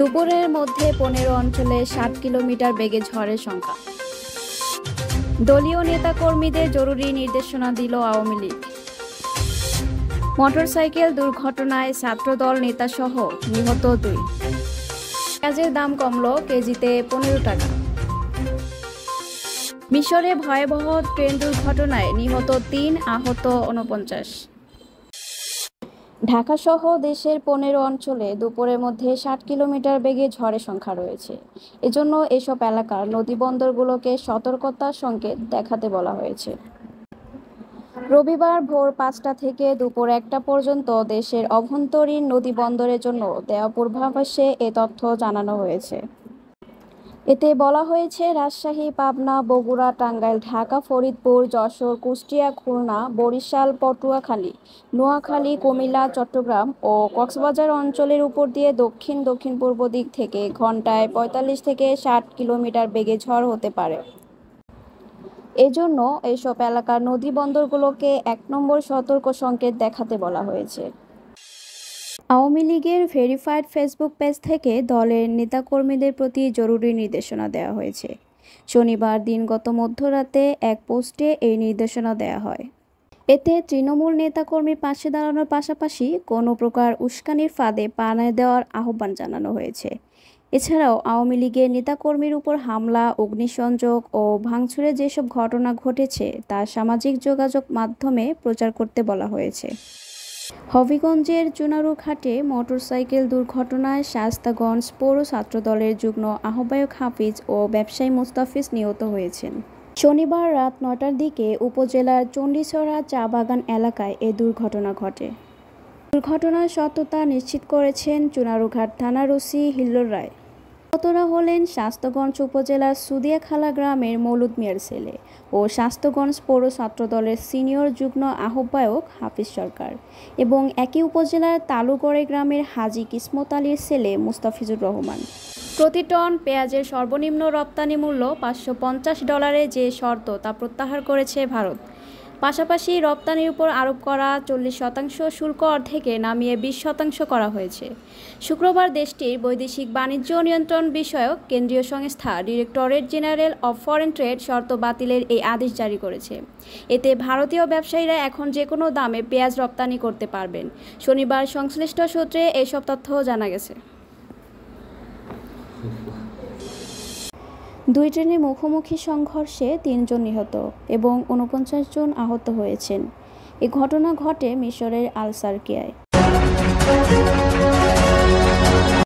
দুপুরের মধ্যে 15 অঞ্চলে 60 কিলোমিটার বেগে ঝড়ের সংখ্যা। দলীয় নেতাকর্মীদের জরুরি নির্দেশনা দিল আওয়ামী লীগ। মোটরসাইকেল দুর্ঘটনায় ছাত্রদল নেতাসহ নিহত 2। পেঁয়াজের দাম কমল কেজিতে 15 টাকা। মিশরে ভয়াবহ ট্রেন দুর্ঘটনায় নিহত 3, আহত 49। ঢাকাসহ দেশের 15 অঞ্চলে দুপুরের মধ্যে 60 কিলোমিটার বেগে ঝড়ের সংখ্যা রয়েছে। এজন্য এসব এলাকার নদীবন্দরগুলোকে সতর্কতার সংকেত দেখাতে বলা হয়েছে। রবিবার ভোর 5টা থেকে দুপুর 1টা পর্যন্ত দেশের অভ্যন্তরীণ নদীবন্দরের জন্য দেওয়া পূর্বাভাসে এ তথ্য জানানো হয়েছে। এতে বলা হয়েছে, রাজশাহী, পাবনা, বগুড়া, টাঙ্গাইল, ঢাকা, ফরিদপুর, যশোর, কুষ্টিয়া, খুলনা, বরিশাল, পটুয়াখালী, নোয়াখালী, কুমিল্লা, চট্টগ্রাম ও কক্সবাজার অঞ্চলের উপর দিয়ে দক্ষিণ-পূর্ব দিক থেকে ঘন্টায় 45 থেকে 60 কিলোমিটার বেগে ঝড় হতে পারে। এজন্য এসব এলাকার নদীবন্দরগুলোকে 1 নম্বর সতর্ক সংকেত দেখাতে বলা হয়েছে। আওয়ামী লীগের ভেরিফাইড ফেসবুক পেজ থেকে দলের নেতাকর্মীদের প্রতি জরুরি নির্দেশনা দেওয়া হয়েছে। শনিবার দিনগত মধ্যরাতে এক পোস্টে এই নির্দেশনা দেওয়া হয়। এতে তৃণমূল নেতাকর্মীর পাশে দাঁড়ানোর পাশাপাশি কোনো প্রকার উস্কানির ফাঁদে পা না দেওয়ার আহ্বান জানানো হয়েছে। এছাড়াও আওয়ামী লীগের নেতাকর্মীর উপর হামলা, অগ্নিসংযোগ ও ভাঙচুরের যেসব ঘটনা ঘটেছে তা সামাজিক যোগাযোগ মাধ্যমে প্রচার করতে বলা হয়েছে। হবিগঞ্জের চুনারুঘাটে মোটরসাইকেল দুর্ঘটনায় শায়েস্তাগঞ্জ পৌর ছাত্রদলের যুগ্ম আহ্বায়ক হাফিজ ও ব্যবসায়ী মুস্তাফিজ নিহত হয়েছেন। শনিবার রাত 9টার দিকে উপজেলার চণ্ডীছড়া চা বাগান এলাকায় এ দুর্ঘটনা ঘটে। দুর্ঘটনার সত্যতা নিশ্চিত করেছেন চুনারুঘাট থানার ওসি হিল্লোল রায়। নিহতরা হলেন শায়েস্তাগঞ্জ উপজেলার সুদিয়াখালা গ্রামের মৌলুদ মিয়ার ছেলে ও শায়েস্তাগঞ্জ পৌর ছাত্রদলের সিনিয়র যুগ্ম আহ্বায়ক হাফিজ সরকার এবং একই উপজেলার তালুগড়ে গ্রামের হাজী কিসমত আলীর ছেলে মুস্তাফিজুর রহমান। প্রতি টন পেঁয়াজের সর্বনিম্ন রপ্তানি মূল্য $550 যে শর্ত তা প্রত্যাহার করেছে ভারত। পাশাপাশি রপ্তানির উপর আরোপ করা 40% শুল্ক অর্ধেকে নামিয়ে 20% করা হয়েছে। শুক্রবার দেশটির বৈদেশিক বাণিজ্য নিয়ন্ত্রণ বিষয়ক কেন্দ্রীয় সংস্থা directorate general of foreign trade শর্ত বাতিলের এই আদেশ জারি করেছে। এতে ভারতীয় ব্যবসায়ীরা এখন যে কোনো দামে পেঁয়াজ রপ্তানি করতে পারবেন। শনিবার সংশ্লিষ্ট সূত্রে এসব তথ্য জানা গেছে। 2 ট্রেনের মুখোমুখি সংঘর্ষে 3 জন নিহত এবং 49 জন আহত হয়েছেন। এ ঘটনা ঘটে মিশরের আল সারকিয়ায়।